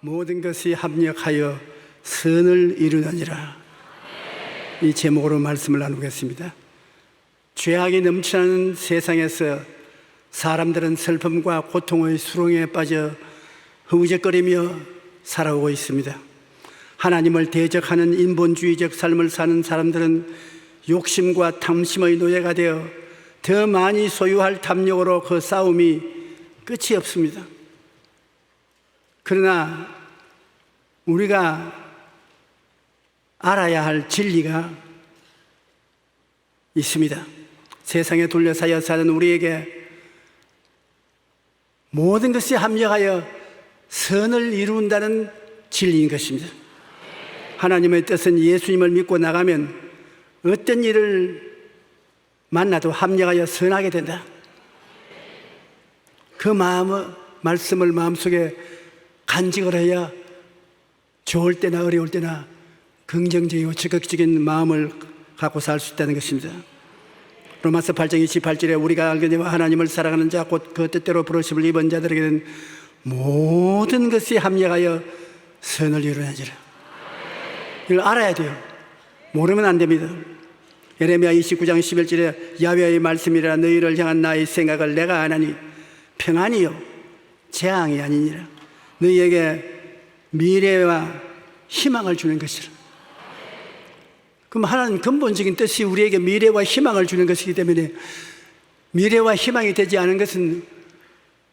모든 것이 합력하여 선을 이루느니라. 이 제목으로 말씀을 나누겠습니다. 죄악이 넘치는 세상에서 사람들은 슬픔과 고통의 수렁에 빠져 흐우적거리며 살아오고 있습니다. 하나님을 대적하는 인본주의적 삶을 사는 사람들은 욕심과 탐심의 노예가 되어 더 많이 소유할 탐욕으로 그 싸움이 끝이 없습니다. 그러나 우리가 알아야 할 진리가 있습니다. 세상에 둘러싸여 사는 우리에게 모든 것이 합력하여 선을 이룬다는 진리인 것입니다. 하나님의 뜻은 예수님을 믿고 나가면 어떤 일을 만나도 합력하여 선하게 된다. 그 말씀을 마음속에 간직을 해야 좋을 때나 어려울 때나 긍정적이고 적극적인 마음을 갖고 살 수 있다는 것입니다. 로마서 8장 28절에 우리가 알거니와 하나님을 사랑하는 자 곧 그 뜻대로 부르심을 입은 자들에게는 모든 것이 합력하여 선을 이루느니라. 이걸 알아야 돼요. 모르면 안 됩니다. 예레미야 29장 11절에 야훼의 말씀이라 너희를 향한 나의 생각을 내가 아나니 평안이요 재앙이 아니니라. 너희에게 미래와 희망을 주는 것이라. 그럼 하나님 근본적인 뜻이 우리에게 미래와 희망을 주는 것이기 때문에 미래와 희망이 되지 않은 것은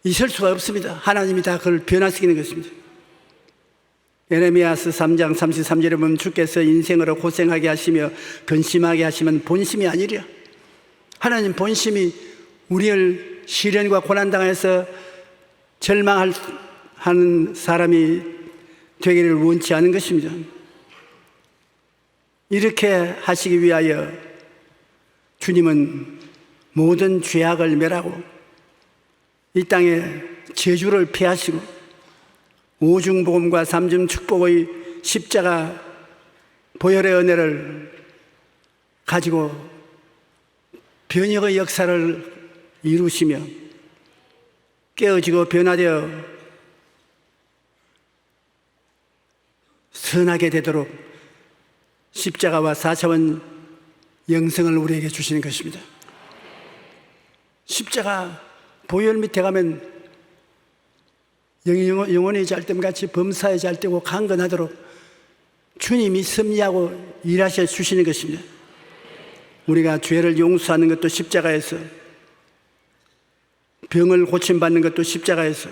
있을 수가 없습니다. 하나님이 다 그걸 변화시키는 것입니다. 예레미야서 3장 33절에 보면 주께서 인생으로 고생하게 하시며 근심하게 하시면 본심이 아니랴. 하나님 본심이 우리를 시련과 고난당해서 절망하는 사람이 되기를 원치 않은 것입니다. 이렇게 하시기 위하여 주님은 모든 죄악을 멸하고 이 땅에 저주를 폐하시고 오중복음과 삼중 축복의 십자가 보혈의 은혜를 가지고 변혁의 역사를 이루시며 깨어지고 변화되어 선하게 되도록 십자가와 4차원 영성을 우리에게 주시는 것입니다. 십자가 보혈 밑에 가면 영혼이 잘됨같이 범사에 잘되고 강건하도록 주님이 섭리하고 일하셔 주시는 것입니다. 우리가 죄를 용서하는 것도 십자가에서, 병을 고침받는 것도 십자가에서,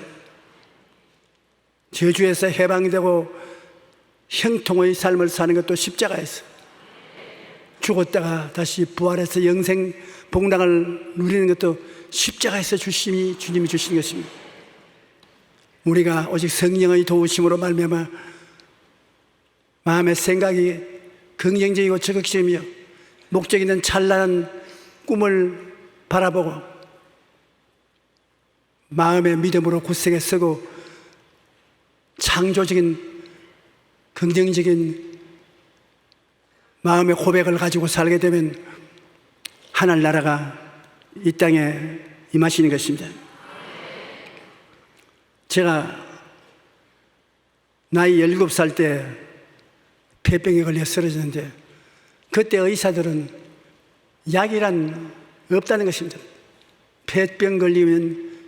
저주에서 해방되고 형통의 삶을 사는 것도 십자가에서, 죽었다가 다시 부활해서 영생 복락을 누리는 것도 십자가에서 주님이 주시는 것입니다. 우리가 오직 성령의 도우심으로 말미암아 마음의 생각이 긍정적이고 적극적이며 목적 있는 찬란한 꿈을 바라보고 마음의 믿음으로 굳세게 서고 창조적인 긍정적인 마음의 고백을 가지고 살게 되면 하늘나라가 이 땅에 임하시는 것입니다. 제가 나이 17살 때 폐병에 걸려 쓰러졌는데 그때 의사들은 약이란 없다는 것입니다. 폐병 걸리면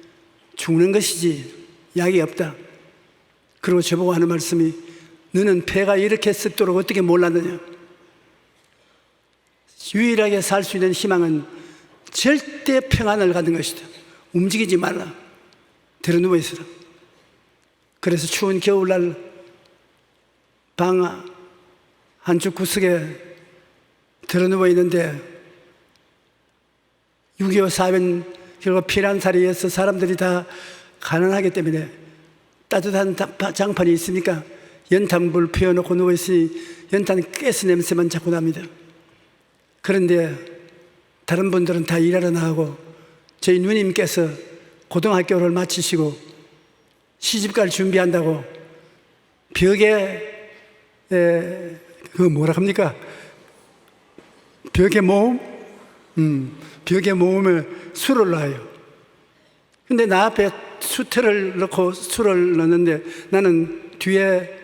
죽는 것이지 약이 없다. 그리고 저보고 하는 말씀이 너는 폐가 이렇게 썩도록 어떻게 몰랐느냐. 유일하게 살 수 있는 희망은 절대 평안을 갖는 것이다. 움직이지 말라. 들어 누워 있어라. 그래서 추운 겨울날 방 한쪽 구석에 들어 누워 있는데 6.25 사변 결국 피난살이에서 사람들이 다 가난하기 때문에 따뜻한 장판이 있으니까 연탄불 피워놓고 누워있으니 연탄 가스 냄새만 자꾸 납니다. 그런데 다른 분들은 다 일하러 나가고 저희 누님께서 고등학교를 마치시고 시집갈 준비한다고 벽에 그 뭐라 합니까? 벽에 모음? 벽에 모으면 술을 놔요. 근데 나 앞에 수트를 넣고 술을 넣는데 나는 뒤에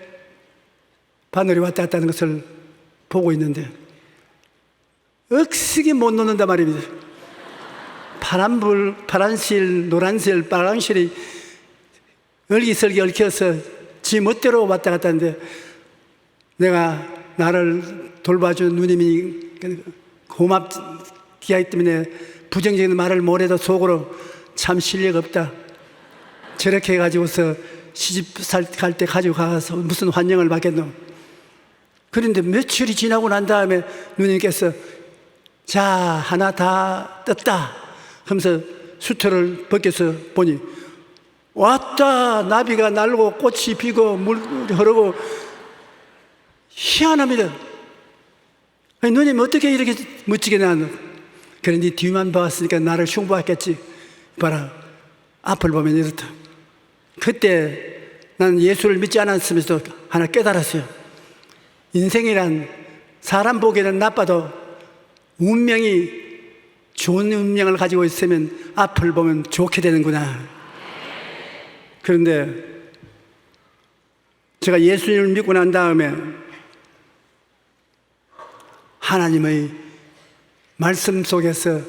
바늘이 왔다 갔다 하는 것을 보고 있는데 억식이 못 놓는단 말입니다. 파란불, 파란실, 노란실, 빨간실이 얼기설기 얽혀서 지 멋대로 왔다 갔다 하는데 내가 나를 돌봐준 누님이 고맙기 하기 때문에 부정적인 말을 못해도 속으로 참 실력 없다. 저렇게 해가지고서 시집 갈 때 가지고 가서 무슨 환영을 받겠노. 그런데 며칠이 지나고 난 다음에 누님께서 자, 하나 다 떴다 하면서 수트를 벗겨서 보니 왔다. 나비가 날고 꽃이 피고 물 흐르고 희한합니다. 아니, 누님 어떻게 이렇게 멋지게 나왔노? 그런데 뒤만 봤으니까 나를 흉보했겠지. 봐라, 앞을 보면 이렇다. 그때 나는 예수를 믿지 않았으면서 하나 깨달았어요. 인생이란 사람 보기에는 나빠도 운명이 좋은 운명을 가지고 있으면 앞을 보면 좋게 되는구나. 그런데 제가 예수님을 믿고 난 다음에 하나님의 말씀 속에서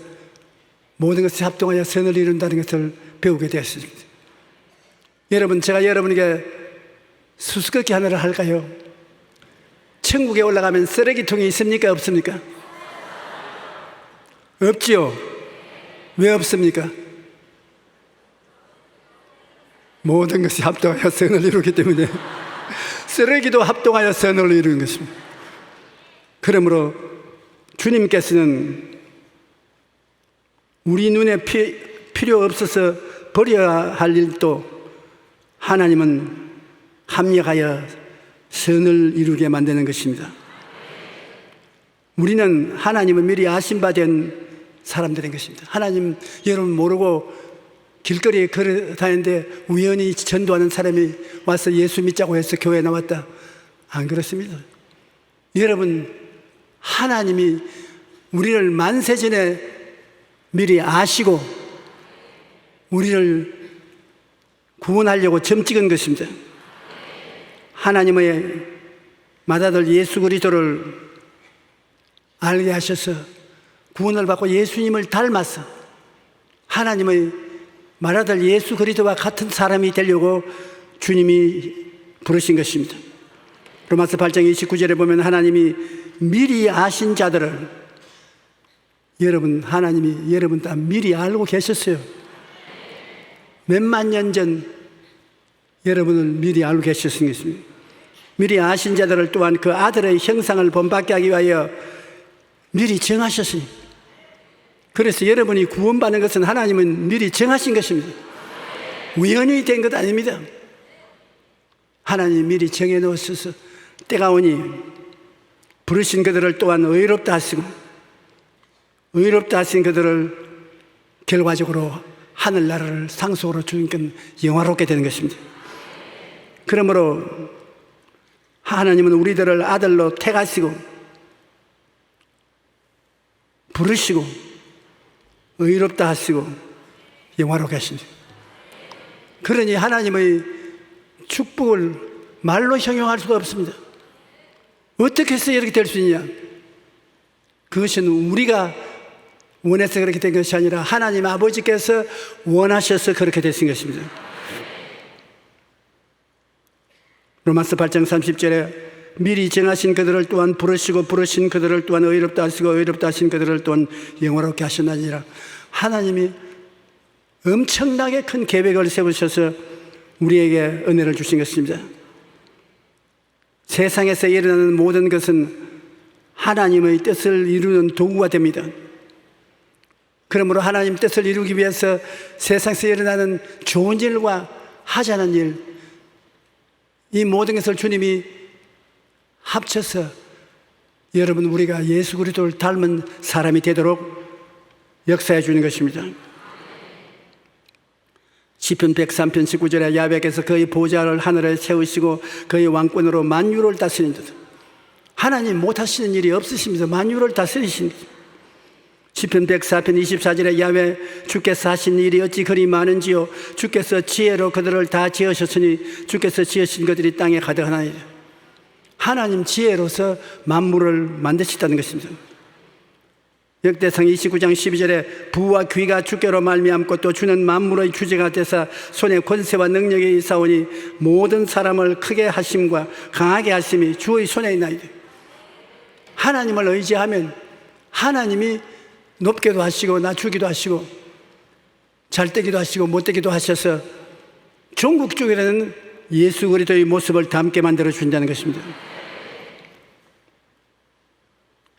모든 것이 합동하여 선을 이룬다는 것을 배우게 되었습니다. 여러분, 제가 여러분에게 수수께끼 하나를 할까요? 천국에 올라가면 쓰레기통이 있습니까? 없습니까? 없지요. 왜 없습니까? 모든 것이 합동하여 선을 이루기 때문에 쓰레기도 합동하여 선을 이루는 것입니다. 그러므로 주님께서는 우리 눈에 필요 없어서 버려야 할 일도 하나님은 합력하여 선을 이루게 만드는 것입니다. 우리는 하나님을 미리 아신 바 된 사람들인 것입니다. 하나님 여러분 모르고 길거리에 걸어 다니는데 우연히 전도하는 사람이 와서 예수 믿자고 해서 교회에 나왔다. 안 그렇습니다. 여러분, 하나님이 우리를 만세전에 미리 아시고 우리를 구원하려고 점 찍은 것입니다. 하나님의 맏아들 예수 그리스도를 알게 하셔서 구원을 받고 예수님을 닮아서 하나님의 맏아들 예수 그리스도와 같은 사람이 되려고 주님이 부르신 것입니다. 로마서 8장 29절에 보면 하나님이 미리 아신 자들을 하나님이 여러분 다 미리 알고 계셨어요. 몇만 년 전 여러분을 미리 알고 계셨습니다. 미리 아신 자들을 또한 그 아들의 형상을 본받게 하기 위하여 미리 정하셨습니다. 그래서 여러분이 구원받는 것은 하나님은 미리 정하신 것입니다. 우연히 된 것 아닙니다. 하나님이 미리 정해 놓으셔서 때가 오니 부르신 그들을 또한 의롭다 하시고 의롭다 하신 그들을 결과적으로 하늘나라를 상속으로 주니까 영화롭게 되는 것입니다. 그러므로 하나님은 우리들을 아들로 택하시고 부르시고 의롭다 하시고 영화롭게 하십니다. 그러니 하나님의 축복을 말로 형용할 수가 없습니다. 어떻게 해서 이렇게 될 수 있냐? 그것은 우리가 원해서 그렇게 된 것이 아니라 하나님 아버지께서 원하셔서 그렇게 되신 것입니다. 로마서 8장 30절에 미리 정하신 그들을 또한 부르시고 부르신 그들을 또한 의롭다 하시고 의롭다 하신 그들을 또한 영화롭게 하셨나니라. 하나님이 엄청나게 큰 계획을 세우셔서 우리에게 은혜를 주신 것입니다. 세상에서 일어나는 모든 것은 하나님의 뜻을 이루는 도구가 됩니다. 그러므로 하나님 뜻을 이루기 위해서 세상에서 일어나는 좋은 일과 하지 않은 일, 이 모든 것을 주님이 합쳐서 여러분 우리가 예수 그리스도를 닮은 사람이 되도록 역사해 주는 것입니다. 시편 103편 19절에 야훼께서 그의 보좌를 하늘에 세우시고 그의 왕권으로 만유를 다스리는 듯. 하나님 못하시는 일이 없으십니다. 만유를 다스리십니다. 시편 104편 24절에 야외 주께서 하신 일이 어찌 그리 많은지요 주께서 지혜로 그들을 다 지으셨으니 주께서 지으신 것들이 땅에 가득하나이다. 하나님 지혜로서 만물을 만드셨다는 것입니다. 역대상 29장 12절에 부와 귀가 주께로 말미암고 또 주는 만물의 주제가 되사 손에 권세와 능력이 있사오니 모든 사람을 크게 하심과 강하게 하심이 주의 손에 있나이다. 하나님을 의지하면 하나님이 높게도 하시고 낮추기도 하시고 잘되기도 하시고 못되기도 하셔서 종국적으로는 예수 그리스도의 모습을 담게 만들어 준다는 것입니다.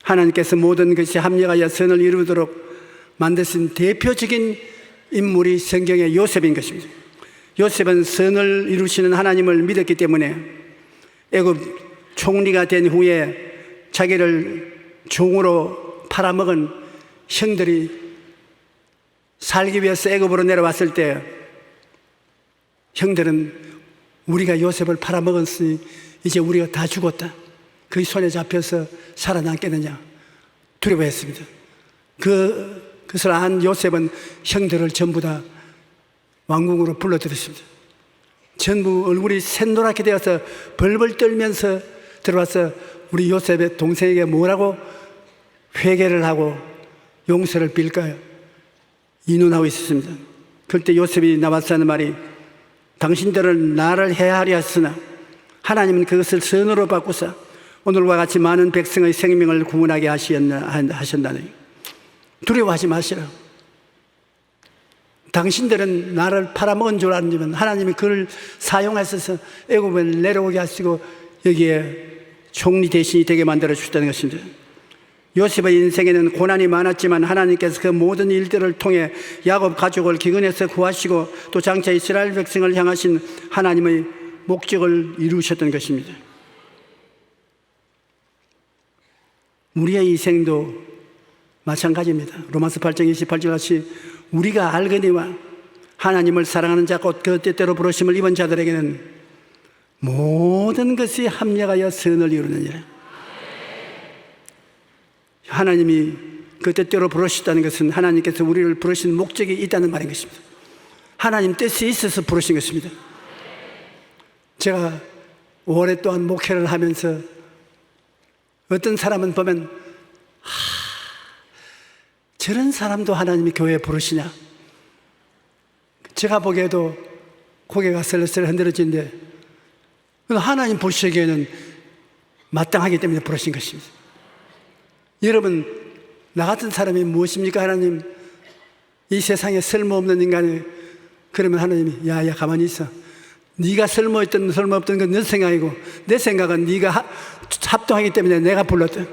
하나님께서 모든 것이 합력하여 선을 이루도록 만드신 대표적인 인물이 성경의 요셉인 것입니다. 요셉은 선을 이루시는 하나님을 믿었기 때문에 애굽 총리가 된 후에 자기를 종으로 팔아먹은 형들이 살기 위해서 애굽으로 내려왔을 때 형들은 우리가 요셉을 팔아먹었으니 이제 우리가 다 죽었다, 그의 손에 잡혀서 살아남겠느냐 두려워했습니다. 그것을 안 요셉은 형들을 전부 다 왕궁으로 불러들였습니다. 전부 얼굴이 샛노랗게 되어서 벌벌 떨면서 들어와서 우리 요셉의 동생에게 뭐라고 회개를 하고 용서를 빌까요? 이눈하고 있었습니다. 그때 요셉이 나와서 하는 말이 당신들은 나를 해하려 했으나 하나님은 그것을 선으로 바꾸사 오늘과 같이 많은 백성의 생명을 구원하게 하셨나니 두려워하지 마시라. 당신들은 나를 팔아먹은 줄 아는지만 하나님이 그를 사용하셔서 애굽에 내려오게 하시고 여기에 총리 대신이 되게 만들어 주셨다는 것입니다. 요셉의 인생에는 고난이 많았지만 하나님께서 그 모든 일들을 통해 야곱 가족을 기근에서 구하시고 또 장차 이스라엘 백성을 향하신 하나님의 목적을 이루셨던 것입니다. 우리의 인생도 마찬가지입니다. 로마서 8장 28절 같이 우리가 알거니와 하나님을 사랑하는 자 곧 그 뜻대로 부르심을 입은 자들에게는 모든 것이 합력하여 선을 이루느니라. 하나님이 그 뜻대로 부르셨다는 것은 하나님께서 우리를 부르신 목적이 있다는 말인 것입니다. 하나님 뜻이 있어서 부르신 것입니다. 제가 오랫동안 목회를 하면서 어떤 사람은 보면 저런 사람도 하나님이 교회에 부르시냐, 제가 보기에도 고개가 슬슬 흔들어지는데 하나님 보시기에는 마땅하기 때문에 부르신 것입니다. 여러분, 나 같은 사람이 무엇입니까? 하나님, 이 세상에 쓸모없는 인간이. 그러면 하나님이 야 가만히 있어. 네가 쓸모있든 쓸모없든 건 네 생각이고 내 생각은 네가 합동하기 때문에 내가 불렀다.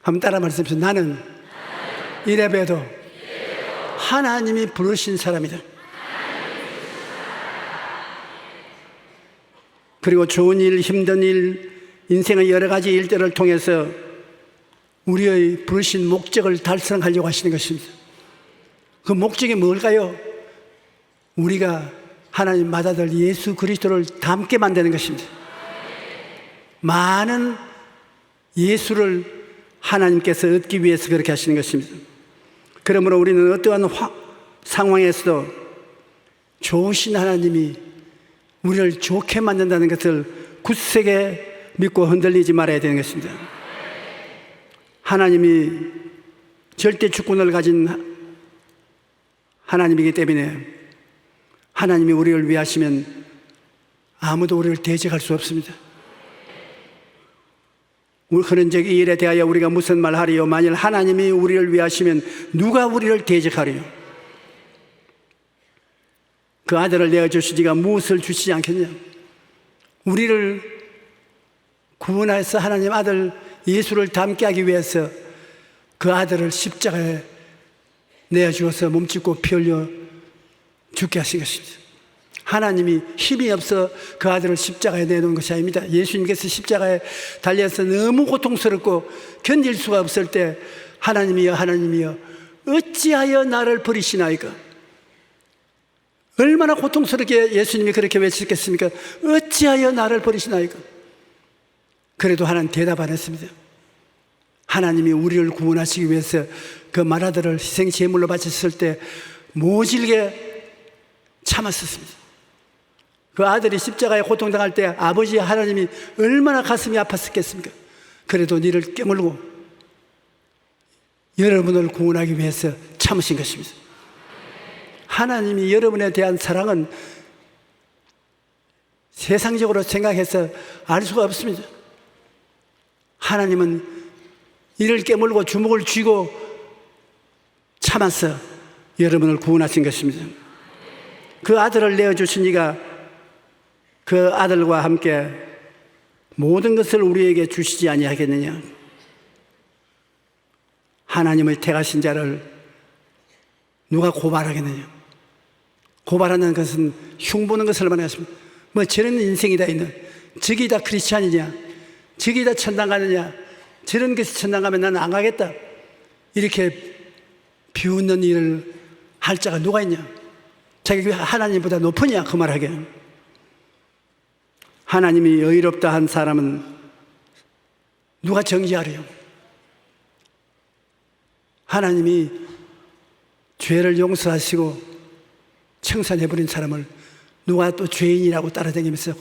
한번 따라 말씀하세요. 나는 이래봬도 하나님이 부르신 사람이다. 그리고 좋은 일, 힘든 일, 인생의 여러 가지 일들을 통해서 우리의 부르신 목적을 달성하려고 하시는 것입니다. 그 목적이 뭘까요? 우리가 하나님 맏아들 예수 그리스도를 닮게 만드는 것입니다. 많은 예수를 하나님께서 얻기 위해서 그렇게 하시는 것입니다. 그러므로 우리는 어떠한 상황에서도 좋으신 하나님이 우리를 좋게 만든다는 것을 굳세게 믿고 흔들리지 말아야 되는 것입니다. 하나님이 절대 주권을 가진 하나님이기 때문에 하나님이 우리를 위하시면 아무도 우리를 대적할 수 없습니다. 그런즉 이 일에 대하여 우리가 무슨 말 하리요? 만일 하나님이 우리를 위하시면 누가 우리를 대적하리요? 그 아들을 내어주시지가 무엇을 주시지 않겠냐? 우리를 구원해서 하나님 아들 예수를 닮게 하기 위해서 그 아들을 십자가에 내어주어서 몸짓고 피 흘려 죽게 하신 것입니다. 하나님이 힘이 없어 그 아들을 십자가에 내놓은 것이 아닙니다. 예수님께서 십자가에 달려서 너무 고통스럽고 견딜 수가 없을 때 하나님이여 하나님이여 어찌하여 나를 버리시나이까? 얼마나 고통스럽게 예수님이 그렇게 외치셨겠습니까? 어찌하여 나를 버리시나이까? 그래도 하나님 대답 안 했습니다. 하나님이 우리를 구원하시기 위해서 그 마라들을 희생 제물로 바쳤을 때 모질게 참았었습니다. 그 아들이 십자가에 고통당할 때 아버지 하나님이 얼마나 가슴이 아팠었겠습니까? 그래도 니를 깨물고 여러분을 구원하기 위해서 참으신 것입니다. 하나님이 여러분에 대한 사랑은 세상적으로 생각해서 알 수가 없습니다. 하나님은 이를 깨물고 주먹을 쥐고 참아서 여러분을 구원하신 것입니다. 그 아들을 내어주신 이가 그 아들과 함께 모든 것을 우리에게 주시지 아니하겠느냐. 하나님의 택하신 자를 누가 고발하겠느냐. 고발하는 것은 흉보는 것을 말하십니다. 뭐 저런 인생이 다 있는, 저기 다 크리스찬이냐, 저기 다 천당 가느냐, 저런 것이 천당 가면 나는 안 가겠다, 이렇게 비웃는 일을 할 자가 누가 있냐. 자기가 하나님보다 높으냐 그 말하게. 하나님이 의롭다 한 사람은 누가 정죄하려요. 하나님이 죄를 용서하시고 청산해버린 사람을 누가 또 죄인이라고 따라다니면서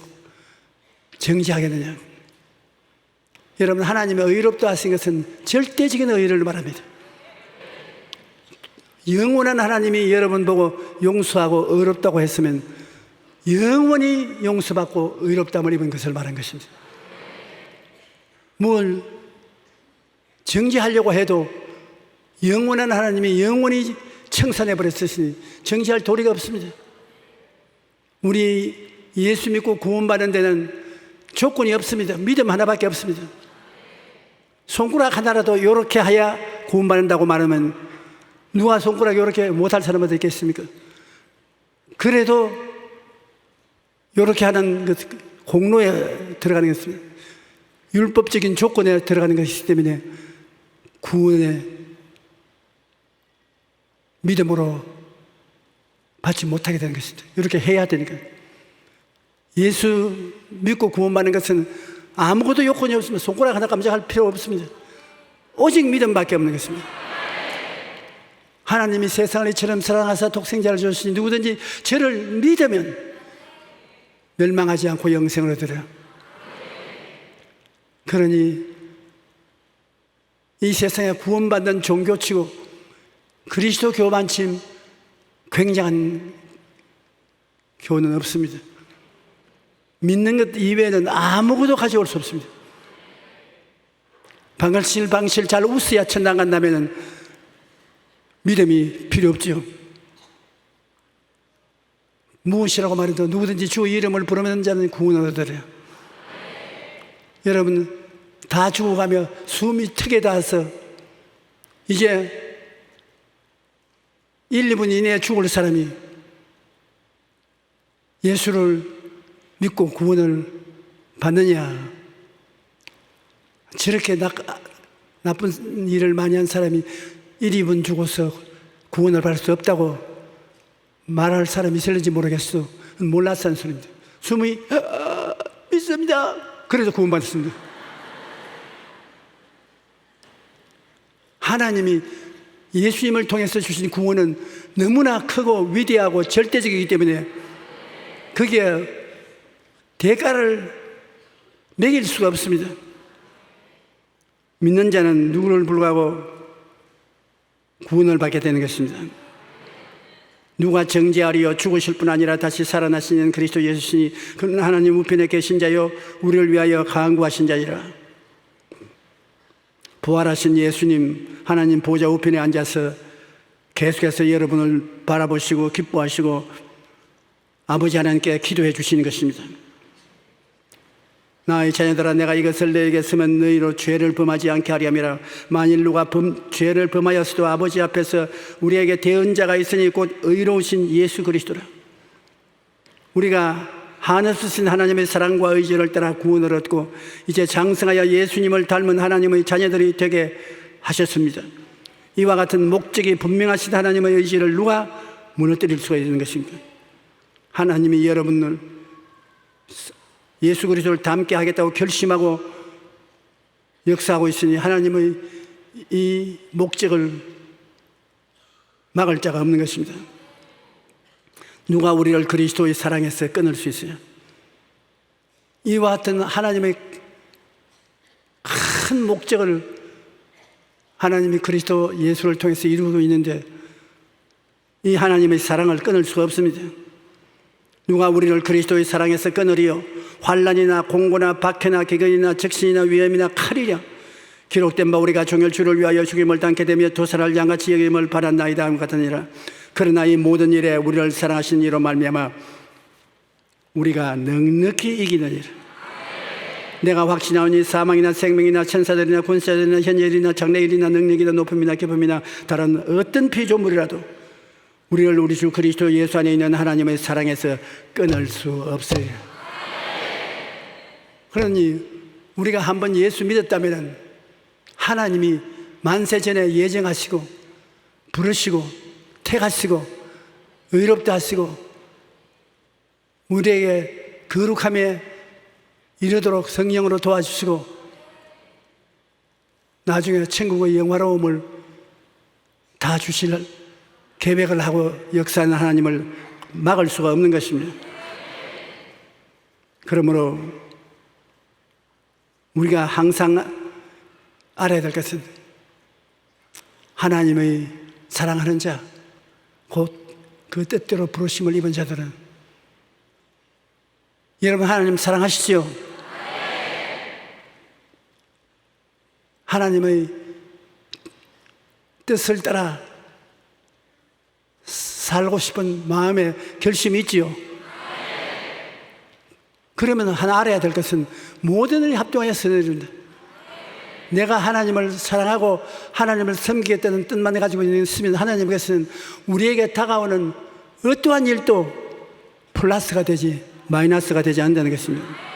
정죄하겠느냐. 여러분, 하나님의 의롭다 하신 것은 절대적인 의를 말합니다. 영원한 하나님이 여러분 보고 용서하고 의롭다고 했으면 영원히 용서받고 의롭다함을 입은 것을 말한 것입니다. 뭘 정죄하려고 해도 영원한 하나님이 영원히 청산해버렸으니 정죄할 도리가 없습니다. 우리 예수 믿고 구원받는 데는 조건이 없습니다. 믿음 하나밖에 없습니다. 손가락 하나라도 이렇게 해야 구원받는다고 말하면 누가 손가락 이렇게 못할 사람은 있겠습니까? 그래도 이렇게 하는 것, 공로에 들어가는 것입니다. 율법적인 조건에 들어가는 것이기 때문에 구원의 믿음으로 받지 못하게 되는 것입니다. 이렇게 해야 되니까. 예수 믿고 구원받는 것은 아무것도 요건이 없습니다. 손가락 하나 깜짝할 필요 없습니다. 오직 믿음밖에 없는 것입니다. 하나님이 세상을 이처럼 사랑하사 독생자를 주시니 누구든지 저를 믿으면 멸망하지 않고 영생을 얻으리라. 그러니 이 세상에 구원받는 종교치고 그리스도 교만침 굉장한 교는 없습니다. 믿는 것 이외에는 아무것도 가져올 수 없습니다. 방실 잘 웃어야 천당 간다면 믿음이 필요 없죠. 무엇이라고 말해도 누구든지 주 이름을 부르는 자는 구원을 얻으리라. 여러분, 다 죽어가며 숨이 턱에 닿아서 이제 1, 2분 이내에 죽을 사람이 예수를 믿고 구원을 받느냐. 저렇게 나쁜 일을 많이 한 사람이 1, 2분 죽어서 구원을 받을 수 없다고 말할 사람이 있을지 모르겠어. 몰라서 하는 소리입니다. 숨이 믿습니다. 그래서 구원받았습니다. 하나님이 예수님을 통해서 주신 구원은 너무나 크고 위대하고 절대적이기 때문에 거기에 대가를 매길 수가 없습니다. 믿는 자는 누구를 불구하고 구원을 받게 되는 것입니다. 누가 정죄하리요? 죽으실 뿐 아니라 다시 살아나시는 그리스도 예수시니 그는 하나님 우편에 계신 자요 우리를 위하여 간구하신 자이라. 부활하신 예수님 하나님 보좌 우편에 앉아서 계속해서 여러분을 바라보시고 기뻐하시고 아버지 하나님께 기도해 주시는 것입니다. 나의 자녀들아, 내가 이것을 너에게 쓰면 너희로 죄를 범하지 않게 하리 함이라. 만일 누가 죄를 범하였어도 아버지 앞에서 우리에게 대언자가 있으니 곧 의로우신 예수 그리스도라. 우리가 한없으신 하나님의 사랑과 의지를 따라 구원을 얻고 이제 장성하여 예수님을 닮은 하나님의 자녀들이 되게 하셨습니다. 이와 같은 목적이 분명하신 하나님의 의지를 누가 무너뜨릴 수가 있는 것입니까? 하나님이 여러분을 예수 그리스도를 닮게 하겠다고 결심하고 역사하고 있으니 하나님의 이 목적을 막을 자가 없는 것입니다. 누가 우리를 그리스도의 사랑에서 끊을 수 있어요? 이와 같은 하나님의 큰 목적을 하나님이 그리스도 예수를 통해서 이루고 있는데 이 하나님의 사랑을 끊을 수가 없습니다. 누가 우리를 그리스도의 사랑에서 끊으리요? 환난이나 공고나 박해나 기근이나 적신이나 위험이나 칼이랴. 기록된 바 우리가 종일 주를 위하여 죽임을 당게 되며 도살할 양같이 여김을 바란나이다 함 같으니라. 그러나 이 모든 일에 우리를 사랑하신 이로 말미암아 우리가 넉넉히 이기느니라. 내가 확신하오니 사망이나 생명이나 천사들이나 군사들이나 현재일이나 장래일이나 능력이나 높음이나 깊음이나 다른 어떤 피조물이라도 우리를 우리 주 그리스도 예수 안에 있는 하나님의 사랑에서 끊을 수 없어요. 그러니 우리가 한번 예수 믿었다면 하나님이 만세 전에 예정하시고 부르시고 택하시고 의롭다 하시고 우리에게 거룩함에 이르도록 성령으로 도와주시고 나중에 천국의 영화로움을 다 주실 계획을 하고 역사하는 하나님을 막을 수가 없는 것입니다. 그러므로 우리가 항상 알아야 될 것은 하나님의 사랑하는 자, 곧 그 뜻대로 부르심을 입은 자들은 여러분 하나님 사랑하시죠? 하나님의 뜻을 따라 살고 싶은 마음에 결심이 있지요. 그러면 하나 알아야 될 것은 모든 일이 합동하여 선해준다. 내가 하나님을 사랑하고 하나님을 섬기겠다는 뜻만 가지고 있으면 하나님께서는 우리에게 다가오는 어떠한 일도 플러스가 되지 마이너스가 되지 않는다는 것입니다.